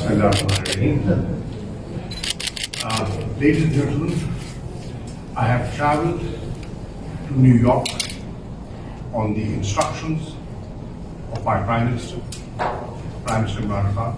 Ladies and gentlemen, I have traveled to New York on the instructions of my Prime Minister Imran Khan,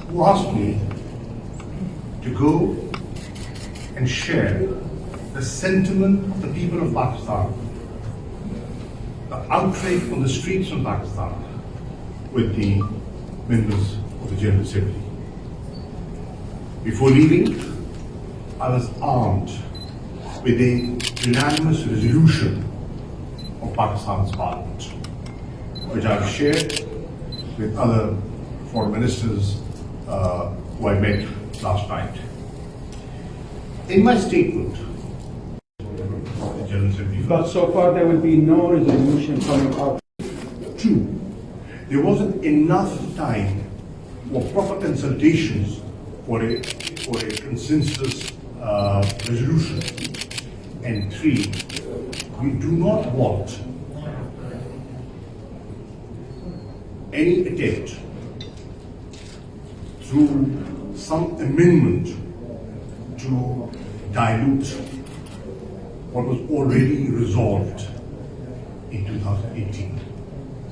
who asked me to go and share the sentiment of the people of Pakistan, the outrage on the streets of Pakistan, with the members of the General Assembly. Before leaving, I was armed with a unanimous resolution of Pakistan's Parliament, which I've shared with other foreign ministers who I met last night. In my statement, the General Assembly, But so far there will be no resolution coming out. two, there wasn't enough time for proper consultations for a consensus resolution. And three, we do not want any attempt through some amendment to dilute what was already resolved in 2018.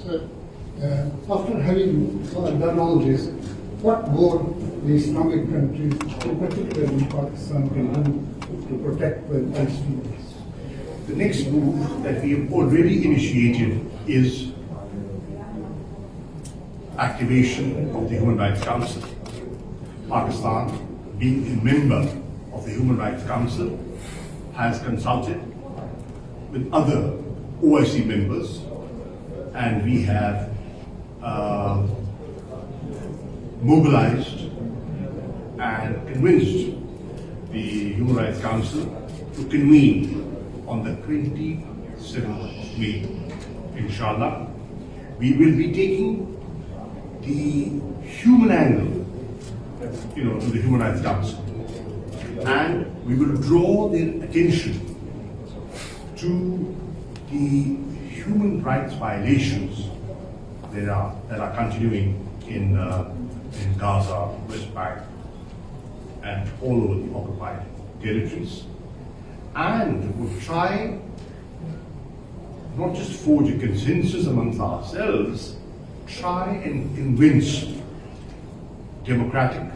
Sir, after having done all this, what more the Islamic countries, in particular in Pakistan, can do to protect the Palestinians? The next move that we have already initiated is activation of the Human Rights Council. Pakistan, being a member of the Human Rights Council, has consulted with other OIC members, and we have mobilized and convinced the Human Rights Council to convene on the 27th of May. Inshallah, we will be taking the human angle, to the Human Rights Council, and we will draw their attention to the human rights violations that are continuing in Gaza, West Bank, and all over the occupied territories, and will try not just forge a consensus amongst ourselves, try and convince democratic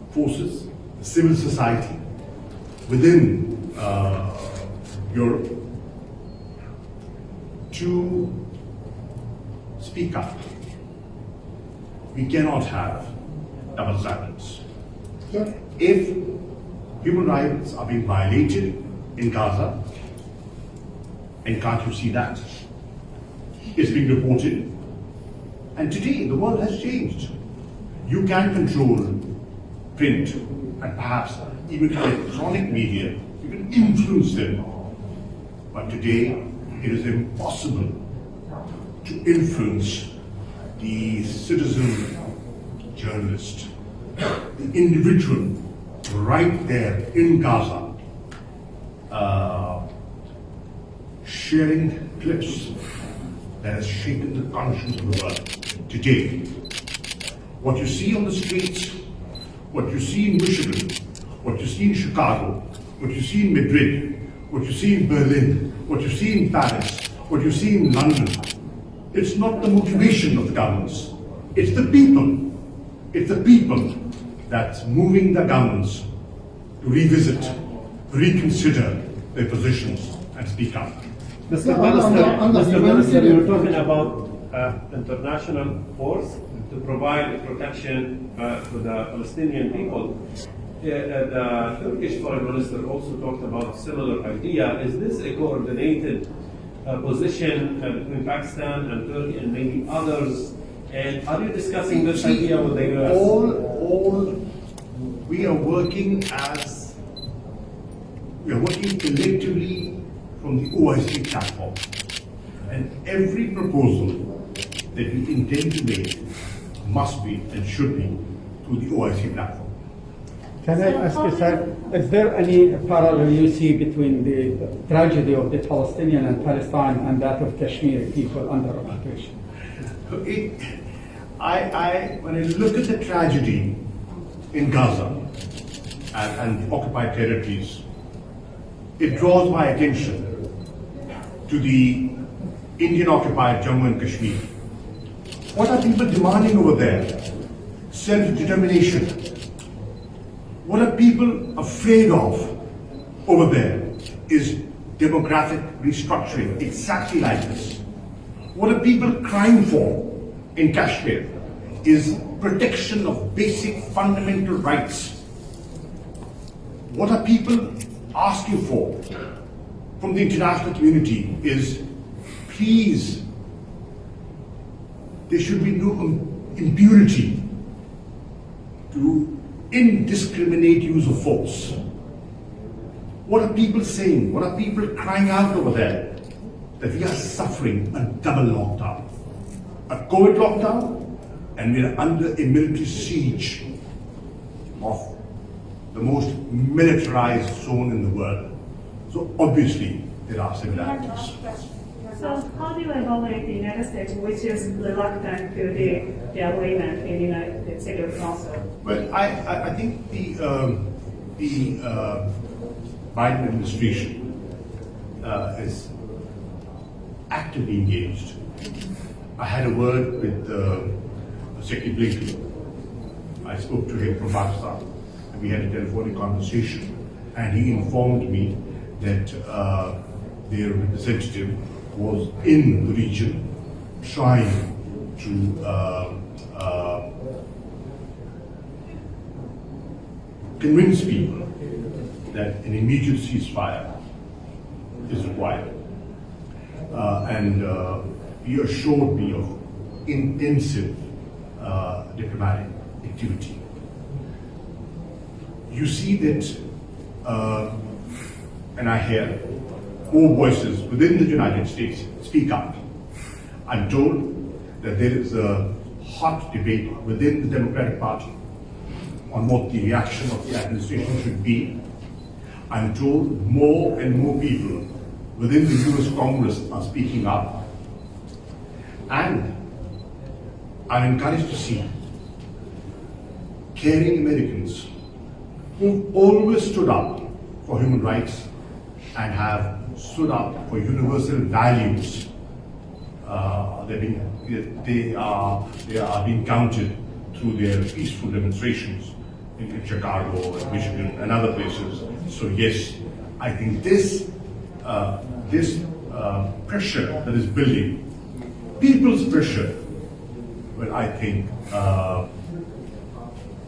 forces, civil society within Europe to speak up. We cannot have double standards. Sir, If human rights are being violated in Gaza, and can't you see that? It's being reported. And today, the world has changed. You can control print and perhaps even electronic media. You can influence them. But today, it is impossible to influence the citizen journalist, the individual right there in Gaza, sharing clips that has shaken the conscience of the world. Today, what you see on the streets, what you see in Michigan, what you see in Chicago, what you see in Madrid, what you see in Berlin, what you see in Paris, what you see in London, it's not the motivation of the governments. It's the people. It's the people that's moving the governments to revisit, reconsider their positions and speak up. Mr. Minister, you were talking about international force to provide protection to the Palestinian people. The Turkish foreign minister also talked about a similar idea. Is this a coordinated position between Pakistan and Turkey and maybe others? And are you discussing this idea with the US? We are working collectively from the OIC platform. And every proposal that we intend to make must be and should be through the OIC platform. Can I ask you, sir, Is there any parallel you see between the tragedy of the Palestinian and Palestine and that of Kashmiri people under occupation? When I look at the tragedy in Gaza and occupied territories, it draws my attention to the Indian-occupied Jammu and Kashmir. What are people demanding over there? Self-determination. What are people afraid of over there is demographic restructuring, exactly like this. What are people crying for in Kashmir is protection of basic fundamental rights. What are people asking for from the international community is, please, there should be no impunity to indiscriminate use of force. What are people saying? What are people crying out over there? That we are suffering a double lockdown. A COVID lockdown, and we are under a military siege of the most militarized zone in the world. So obviously there are similarities. So how do you evaluate the United States, which is reluctant to the agreement in the United Security Council? Well, I think the Biden administration is actively engaged. I had a word with Secretary Blinken. I spoke to him from Pakistan, and we had a telephonic conversation, and he informed me that their representative was in the region trying to convince people that an immediate ceasefire is required. And he assured me of intensive diplomatic activity. You see that, and I hear more voices within the United States speak up. I'm told that there is a hot debate within the Democratic Party on what the reaction of the administration should be. I'm told more and more people within the US Congress are speaking up. And I'm encouraged to see caring Americans who've always stood up for human rights and have stood up for universal values. They are being counted through their peaceful demonstrations in Chicago and Michigan and other places. So yes, I think this pressure that is building, people's pressure, will I think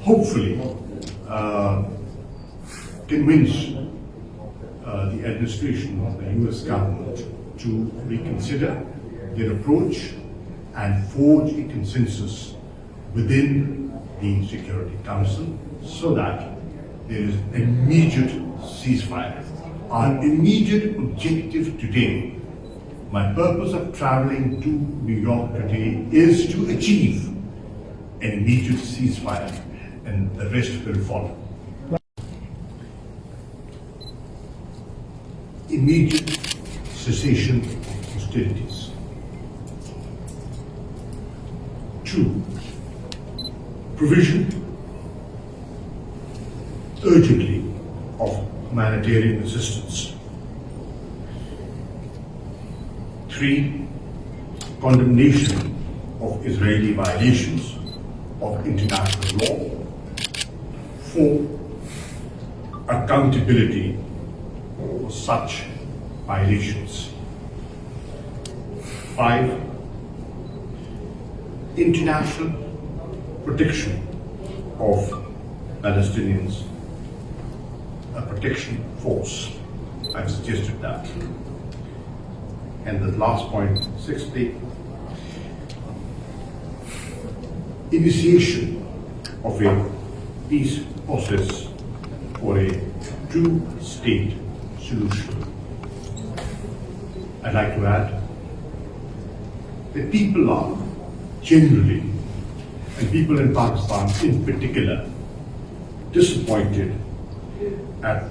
hopefully convince the administration of the US government to reconsider their approach and forge a consensus within the Security Council so that there is immediate ceasefire. Our immediate objective today, my purpose of traveling to New York today, is to achieve an immediate ceasefire, and the rest will follow. Immediate cessation of hostilities. 2, provision urgently of humanitarian assistance. 3, condemnation of Israeli violations of international law. 4, accountability for such violations. 5, international protection of Palestinians, a protection force. I've suggested that. And the last point, 6th, initiation of a peace process for a two-state solution. I'd like to add that people are generally, and people in Pakistan in particular, disappointed at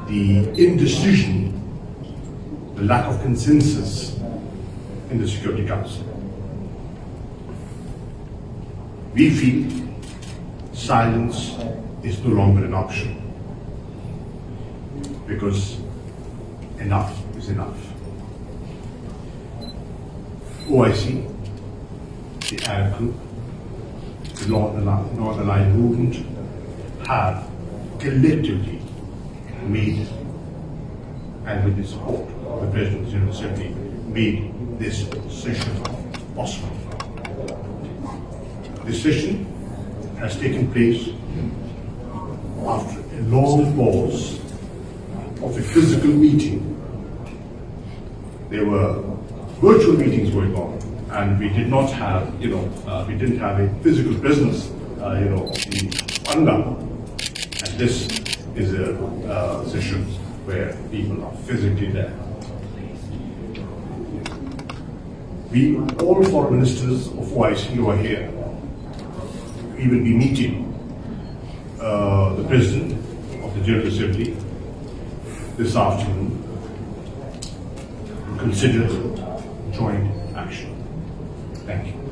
the indecision, the lack of consensus in the Security Council. We feel silence is no longer an option because enough is enough. OIC, the Arab Group, the Northern Line movement have collectively made, and with the support of the President of the General Assembly, made this session possible. This session has taken place after a long pause of a physical meeting. There were virtual meetings going on, and we did not have, we didn't have a physical presence, in Anga. And this is a session where people are physically there. We, all foreign ministers of OIC who are here, we will be meeting the President of the General Assembly this afternoon to consider joint action. Thank you.